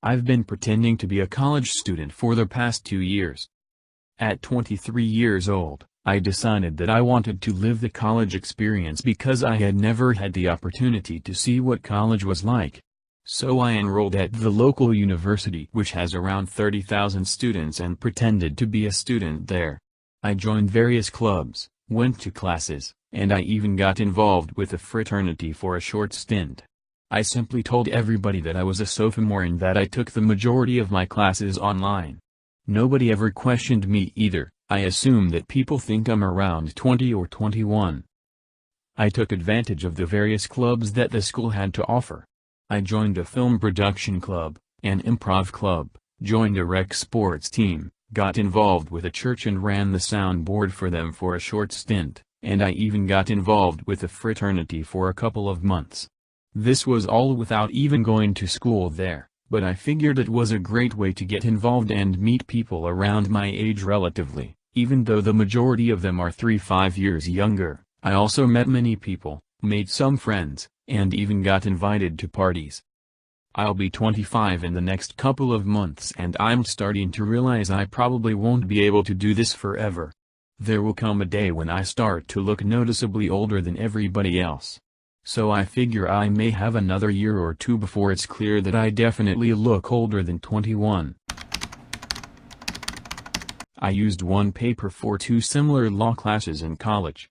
I've been pretending to be a college student for the past 2 years. At 23 years old, I decided that I wanted to live the college experience because I had never had the opportunity to see what college was like. So I enrolled at the local university which has around 30,000 students and pretended to be a student there. I joined various clubs, went to classes, and I even got involved with a fraternity for a short stint. I simply told everybody that I was a sophomore and that I took the majority of my classes online. Nobody ever questioned me either. I assume that people think I'm around 20 or 21. I took advantage of the various clubs that the school had to offer. I joined a film production club, an improv club, joined a rec sports team, got involved with a church and ran the soundboard for them for a short stint, and I even got involved with a fraternity for a couple of months. This was all without even going to school there, but I figured it was a great way to get involved and meet people around my age relatively, even though the majority of them are 3-5 years younger. I also met many people, made some friends, and even got invited to parties. I'll be 25 in the next couple of months and I'm starting to realize I probably won't be able to do this forever. There will come a day when I start to look noticeably older than everybody else. So I figure I may have another year or two before it's clear that I definitely look older than 21. I used one paper for 2 similar law classes in college.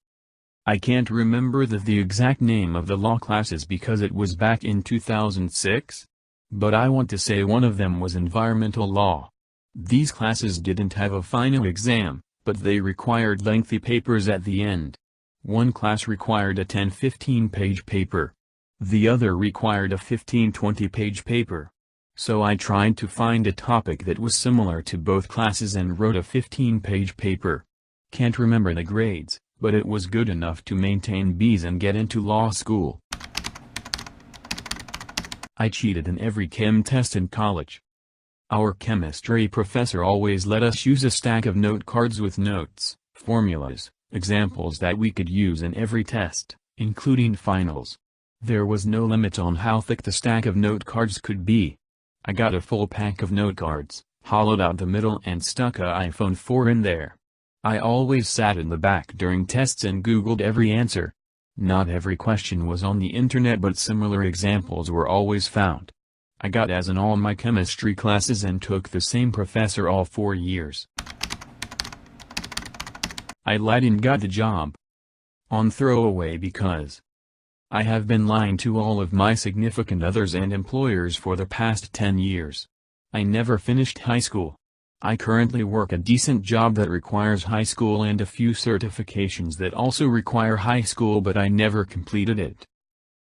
I can't remember the exact name of the law classes because it was back in 2006. But I want to say one of them was environmental law. These classes didn't have a final exam, but they required lengthy papers at the end. One class required a 10-15 page paper. The other required a 15-20 page paper. So I tried to find a topic that was similar to both classes and wrote a 15-page paper. Can't remember the grades, but it was good enough to maintain B's and get into law school. I cheated in every chem test in college. Our chemistry professor always let us use a stack of note cards with notes, formulas, examples that we could use in every test, including finals. There was no limit on how thick the stack of note cards could be. I got a full pack of note cards, hollowed out the middle and stuck a iPhone 4 in there. I always sat in the back during tests and Googled every answer. Not every question was on the internet but similar examples were always found. I got A's in all my chemistry classes and took the same professor all 4 years. I lied and got the job. On throwaway because I have been lying to all of my significant others and employers for the past 10 years. I never finished high school. I currently work a decent job that requires high school and a few certifications that also require high school but I never completed it.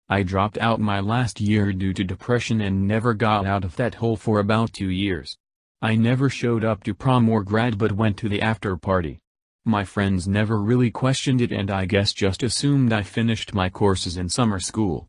I dropped out my last year due to depression and never got out of that hole for about 2 years. I never showed up to prom or grad but went to the after party. My friends never really questioned it and I guess just assumed I finished my courses in summer school.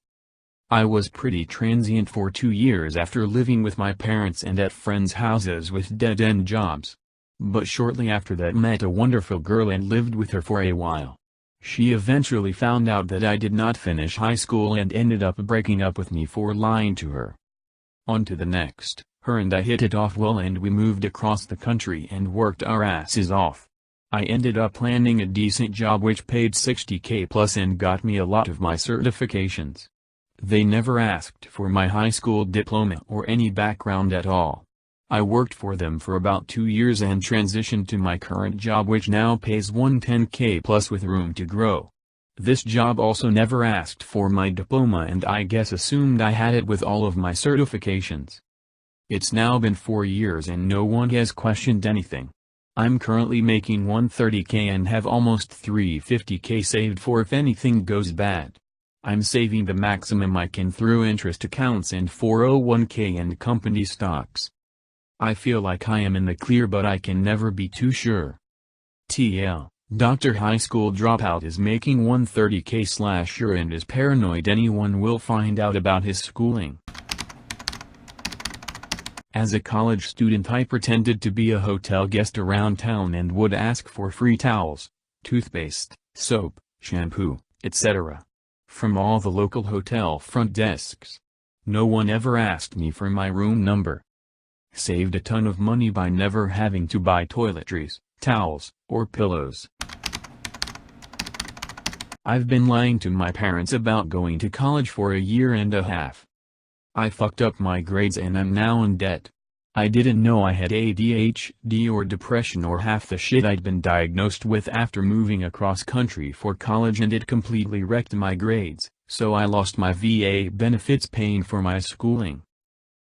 I was pretty transient for 2 years after living with my parents and at friends' houses with dead-end jobs. But shortly after that met a wonderful girl and lived with her for a while. She eventually found out that I did not finish high school and ended up breaking up with me for lying to her. On to the next, her and I hit it off well and we moved across the country and worked our asses off. I ended up landing a decent job which paid $60K plus and got me a lot of my certifications. They never asked for my high school diploma or any background at all. I worked for them for about 2 years and transitioned to my current job which now pays $110K plus with room to grow. This job also never asked for my diploma and I guess assumed I had it with all of my certifications. It's now been 4 years and no one has questioned anything. I'm currently making $130K and have almost $350K saved for if anything goes bad. I'm saving the maximum I can through interest accounts and 401K and company stocks. I feel like I am in the clear but I can never be too sure. TL, Dr. High School Dropout is making $130K/year and is paranoid anyone will find out about his schooling. As a college student I pretended to be a hotel guest around town and would ask for free towels, toothpaste, soap, shampoo, etc. from all the local hotel front desks. No one ever asked me for my room number. Saved a ton of money by never having to buy toiletries, towels, or pillows. I've been lying to my parents about going to college for a year and a half. I fucked up my grades and I'm now in debt. I didn't know I had ADHD or depression or half the shit I'd been diagnosed with after moving across country for college, and it completely wrecked my grades, so I lost my VA benefits paying for my schooling.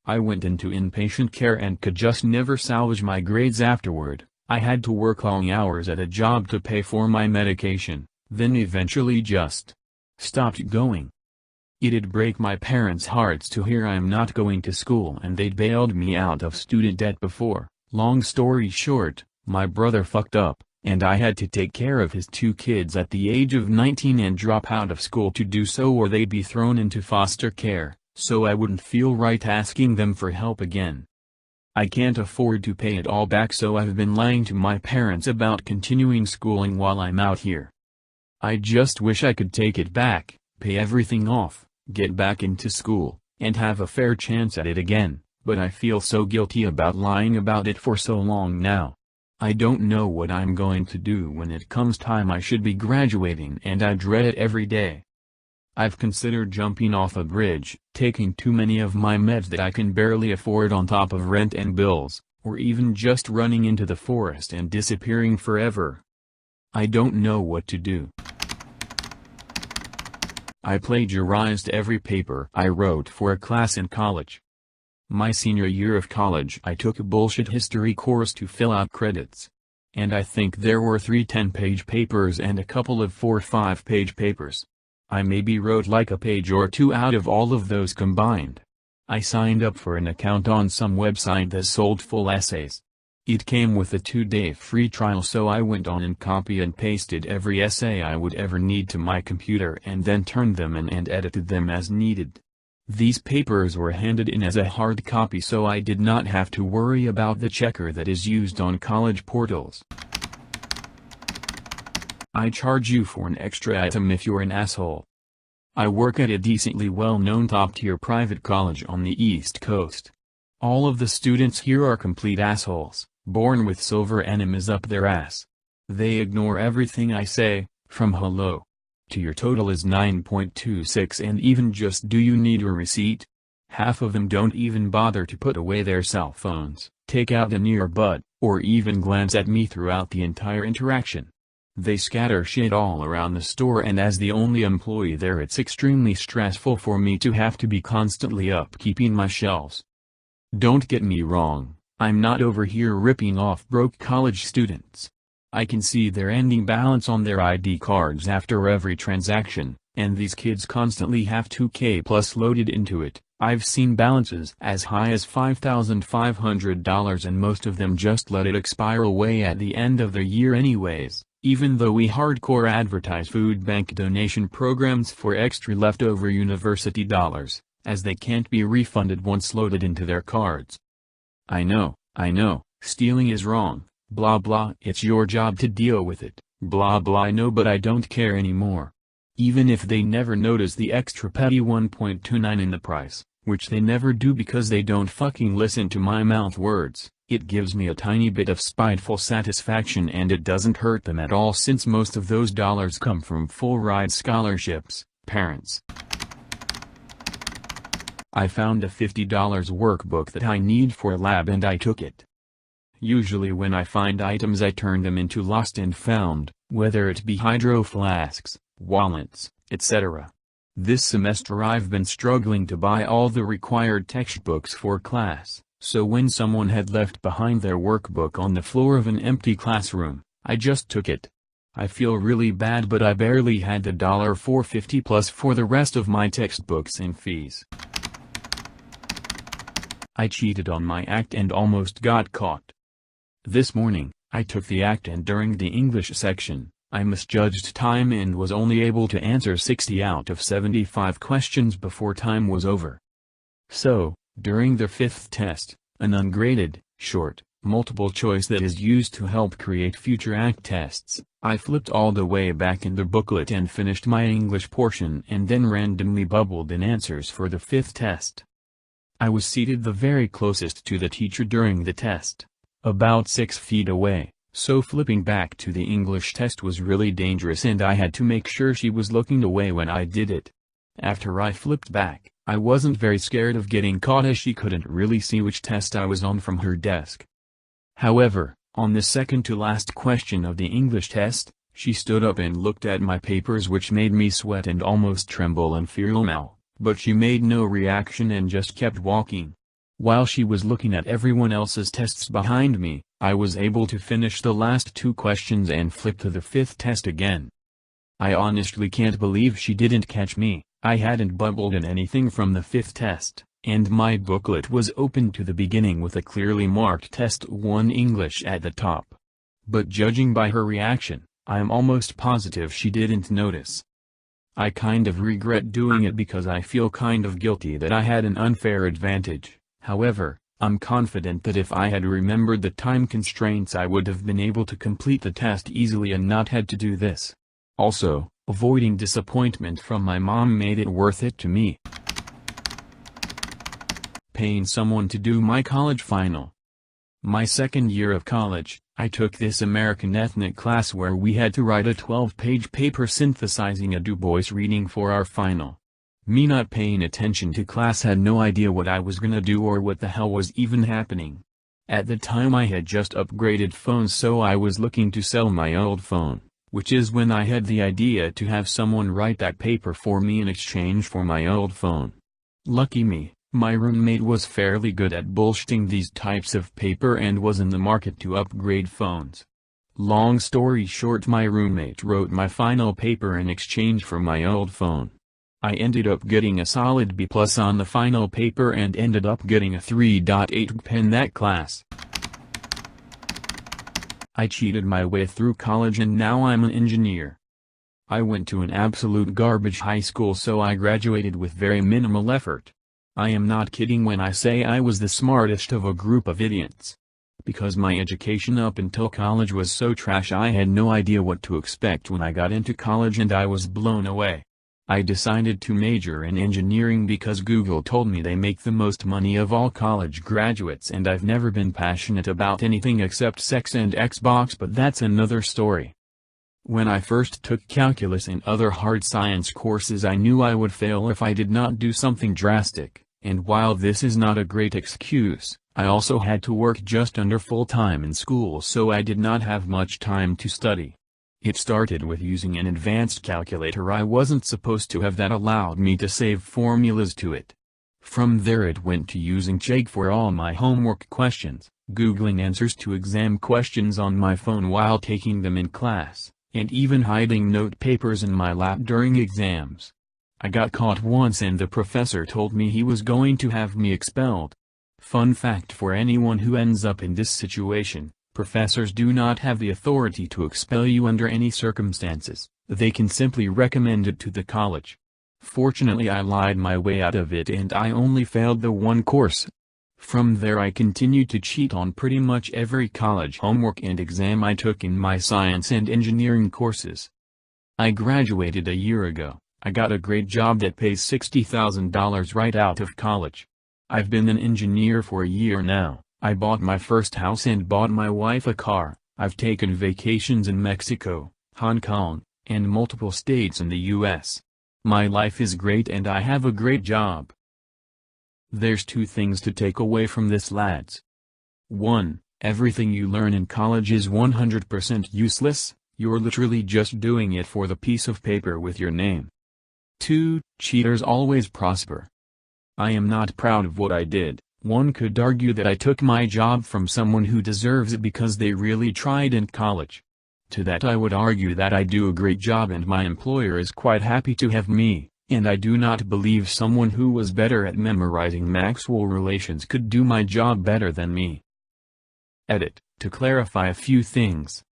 I went into inpatient care and could just never salvage my grades afterward. I had to work long hours at a job to pay for my medication, then eventually just stopped going. It'd break my parents' hearts to hear I'm not going to school, and they'd bailed me out of student debt before. Long story short, my brother fucked up, and I had to take care of his 2 kids at the age of 19 and drop out of school to do so, or they'd be thrown into foster care, so I wouldn't feel right asking them for help again. I can't afford to pay it all back, so I've been lying to my parents about continuing schooling while I'm out here. I just wish I could take it back, pay everything off, get back into school, and have a fair chance at it again, but I feel so guilty about lying about it for so long now. I don't know what I'm going to do when it comes time I should be graduating, and I dread it every day. I've considered jumping off a bridge, taking too many of my meds that I can barely afford on top of rent and bills, or even just running into the forest and disappearing forever. I don't know what to do. I plagiarized every paper I wrote for a class in college. My senior year of college I took a bullshit history course to fill out credits. And I think there were 3 10-page papers and a couple of 4 5-page papers. I maybe wrote like a page or 2 out of all of those combined. I signed up for an account on some website that sold full essays. It came with a 2-day free trial, so I went on and copy and pasted every essay I would ever need to my computer and then turned them in and edited them as needed. These papers were handed in as a hard copy, so I did not have to worry about the checker that is used on college portals. I charge you for an extra item if you're an asshole. I work at a decently well-known top-tier private college on the East Coast. All of the students here are complete assholes, born with silver enemas up their ass. They ignore everything I say, from hello to your total is 9.26, and even just do you need a receipt? Half of them don't even bother to put away their cell phones, take out an earbud, or even glance at me throughout the entire interaction. They scatter shit all around the store, and as the only employee there, it's extremely stressful for me to have to be constantly upkeeping my shelves. Don't get me wrong, I'm not over here ripping off broke college students. I can see their ending balance on their ID cards after every transaction, and these kids constantly have $2K plus loaded into it. I've seen balances as high as $5,500, and most of them just let it expire away at the end of the year anyways, even though we hardcore advertise food bank donation programs for extra leftover university dollars, as they can't be refunded once loaded into their cards. I know, stealing is wrong, blah blah, it's your job to deal with it, blah blah. I know, but I don't care anymore. Even if they never notice the extra petty 1.29 in the price, which they never do because they don't fucking listen to my mouth words, it gives me a tiny bit of spiteful satisfaction, and it doesn't hurt them at all since most of those dollars come from full-ride scholarships, parents. I found a $50 workbook that I need for a lab and I took it. Usually when I find items I turn them into lost and found, whether it be hydro flasks, wallets, etc. This semester I've been struggling to buy all the required textbooks for class, so when someone had left behind their workbook on the floor of an empty classroom, I just took it. I feel really bad, but I barely had the $4.50 plus for the rest of my textbooks and fees. I cheated on my ACT and almost got caught. This morning, I took the ACT, and during the English section, I misjudged time and was only able to answer 60 out of 75 questions before time was over. So, during the 5th test, an ungraded, short, multiple choice that is used to help create future ACT tests, I flipped all the way back in the booklet and finished my English portion and then randomly bubbled in answers for the 5th test. I was seated the very closest to the teacher during the test, about 6 feet away, so flipping back to the English test was really dangerous and I had to make sure she was looking away when I did it. After I flipped back, I wasn't very scared of getting caught as she couldn't really see which test I was on from her desk. However, on the second to last question of the English test, she stood up and looked at my papers, which made me sweat and almost tremble and feel mal, but she made no reaction and just kept walking. While she was looking at everyone else's tests behind me, I was able to finish the last 2 questions and flip to the 5th test again. I honestly can't believe she didn't catch me. I hadn't bubbled in anything from the 5th test, and my booklet was open to the beginning with a clearly marked Test 1 English at the top. But judging by her reaction, I'm almost positive she didn't notice. I kind of regret doing it because I feel kind of guilty that I had an unfair advantage. However, I'm confident that if I had remembered the time constraints I would have been able to complete the test easily and not had to do this. Also, avoiding disappointment from my mom made it worth it to me. Paying someone to do my college final. My second year of college, I took this American ethnic class where we had to write a 12-page paper synthesizing a Du Bois reading for our final. Me not paying attention to class had no idea what I was gonna do or what the hell was even happening. At the time I had just upgraded phones, so I was looking to sell my old phone, which is when I had the idea to have someone write that paper for me in exchange for my old phone. Lucky me, my roommate was fairly good at bullshitting these types of paper and was in the market to upgrade phones. Long story short, my roommate wrote my final paper in exchange for my old phone. I ended up getting a solid B+ on the final paper and ended up getting a 3.8 pen that class. I cheated my way through college and now I'm an engineer. I went to an absolute garbage high school, so I graduated with very minimal effort. I am not kidding when I say I was the smartest of a group of idiots. Because my education up until college was so trash, I had no idea what to expect when I got into college and I was blown away. I decided to major in engineering because Google told me they make the most money of all college graduates, and I've never been passionate about anything except sex and Xbox, but that's another story. When I first took calculus and other hard science courses, I knew I would fail if I did not do something drastic, and while this is not a great excuse, I also had to work just under full-time in school, so I did not have much time to study. It started with using an advanced calculator I wasn't supposed to have that allowed me to save formulas to it. From there it went to using Check for all my homework questions, Googling answers to exam questions on my phone while taking them in class, and even hiding note papers in my lap during exams. I got caught once and the professor told me he was going to have me expelled. Fun fact for anyone who ends up in this situation: professors do not have the authority to expel you under any circumstances, they can simply recommend it to the college. Fortunately I lied my way out of it and I only failed the one course. From there I continued to cheat on pretty much every college homework and exam I took in my science and engineering courses. I graduated a year ago. I got a great job that pays $60,000 right out of college. I've been an engineer for a year now. I bought my first house and bought my wife a car. I've taken vacations in Mexico, Hong Kong, and multiple states in the US. My life is great and I have a great job. There's 2 things to take away from this, lads. 1. Everything you learn in college is 100% useless, you're literally just doing it for the piece of paper with your name. 2. Cheaters always prosper. I am not proud of what I did. One could argue that I took my job from someone who deserves it because they really tried in college. To that I would argue that I do a great job and my employer is quite happy to have me, and I do not believe someone who was better at memorizing Maxwell relations could do my job better than me. Edit. To clarify a few things.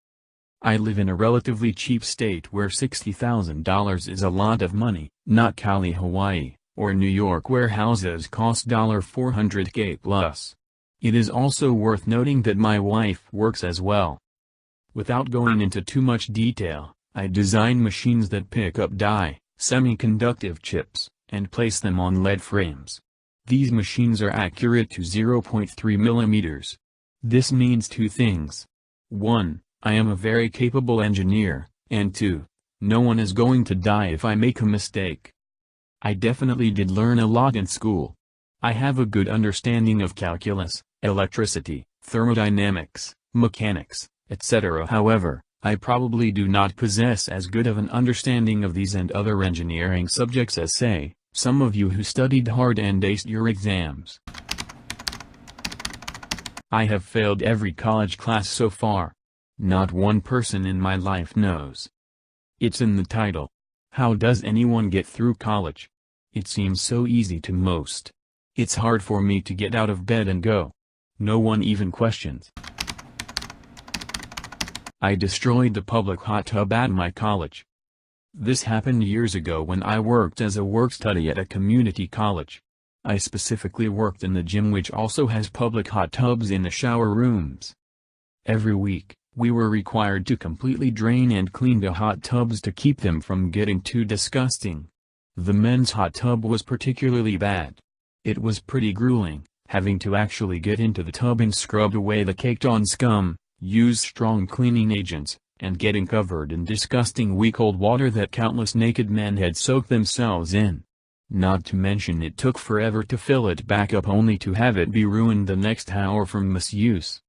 I live in a relatively cheap state where $60,000 is a lot of money, not Cali, Hawaii, or New York where houses cost $400K plus. It is also worth noting that my wife works as well. Without going into too much detail, I design machines that pick up dye, semiconductive chips, and place them on lead frames. These machines are accurate to 0.3 millimeters. This means two things. 1. I am a very capable engineer, and 2. No one is going to die if I make a mistake. I definitely did learn a lot in school. I have a good understanding of calculus, electricity, thermodynamics, mechanics, etc. However, I probably do not possess as good of an understanding of these and other engineering subjects as, say, some of you who studied hard and aced your exams. I have failed every college class so far. Not one person in my life knows. It's in the title. How does anyone get through college? It seems so easy to most. It's hard for me to get out of bed and go. No one even questions. I destroyed the public hot tub at my college. This happened years ago when I worked as a work-study at a community college. I specifically worked in the gym, which also has public hot tubs in the shower rooms. Every week, we were required to completely drain and clean the hot tubs to keep them from getting too disgusting. The men's hot tub was particularly bad. It was pretty grueling, having to actually get into the tub and scrub away the caked-on scum, use strong cleaning agents, and getting covered in disgusting week-old water that countless naked men had soaked themselves in. Not to mention it took forever to fill it back up, only to have it be ruined the next hour from misuse.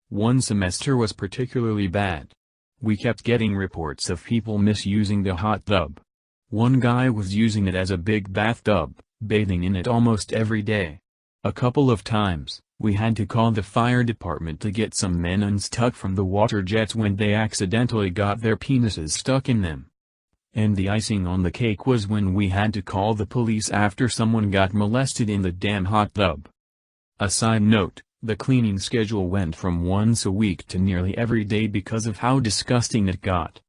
One semester was particularly bad. We kept getting reports of people misusing the hot tub. One guy was using it as a big bathtub, bathing in it almost every day. A couple of times, we had to call the fire department to get some men unstuck from the water jets when they accidentally got their penises stuck in them. And the icing on the cake was when we had to call the police after someone got molested in the damn hot tub. A side note, the cleaning schedule went from once a week to nearly every day because of how disgusting it got.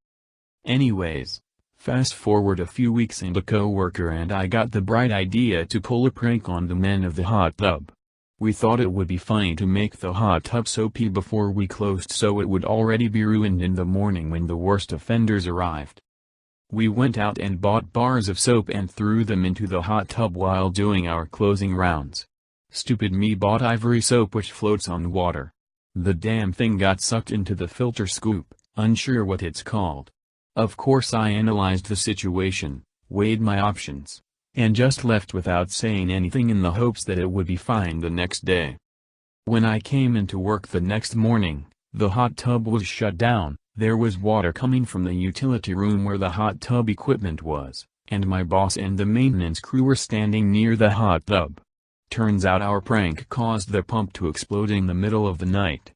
Anyways, fast forward a few weeks and a co-worker and I got the bright idea to pull a prank on the men of the hot tub. We thought it would be funny to make the hot tub soapy before we closed so it would already be ruined in the morning when the worst offenders arrived. We went out and bought bars of soap and threw them into the hot tub while doing our closing rounds. Stupid me bought ivory soap which floats on water. The damn thing got sucked into the filter scoop, unsure what it's called. Of course I analyzed the situation, weighed my options, and just left without saying anything in the hopes that it would be fine the next day. When I came into work the next morning, the hot tub was shut down, there was water coming from the utility room where the hot tub equipment was, and my boss and the maintenance crew were standing near the hot tub. Turns out our prank caused the pump to explode in the middle of the night.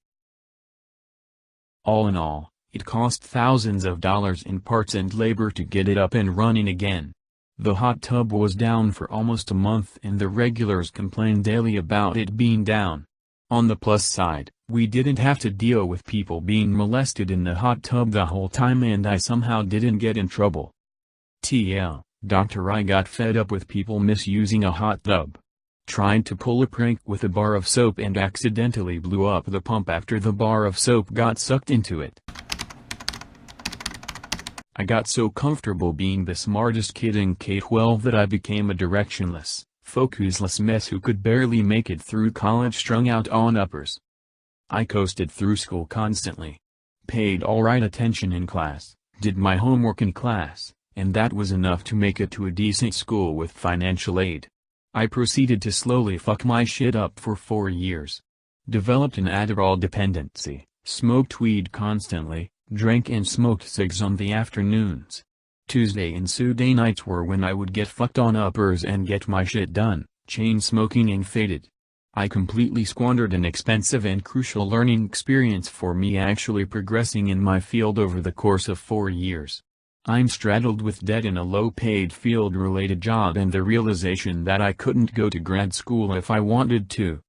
All in all, it cost thousands of dollars in parts and labor to get it up and running again. The hot tub was down for almost a month and the regulars complained daily about it being down. On the plus side, we didn't have to deal with people being molested in the hot tub the whole time and I somehow didn't get in trouble. TL, Dr. I got fed up with people misusing a hot tub. Tried to pull a prank with a bar of soap and accidentally blew up the pump after the bar of soap got sucked into it. I got so comfortable being the smartest kid in K-12 that I became a directionless, focusless mess who could barely make it through college strung out on uppers. I coasted through school constantly. Paid alright attention in class, did my homework in class, and that was enough to make it to a decent school with financial aid. I proceeded to slowly fuck my shit up for 4 years. Developed an Adderall dependency, smoked weed constantly, drank and smoked cigs on the afternoons. Tuesday and Sunday nights were when I would get fucked on uppers and get my shit done, chain smoking and faded. I completely squandered an expensive and crucial learning experience for me actually progressing in my field over the course of 4 years. I'm straddled with debt in a low-paid field-related job and the realization that I couldn't go to grad school if I wanted to.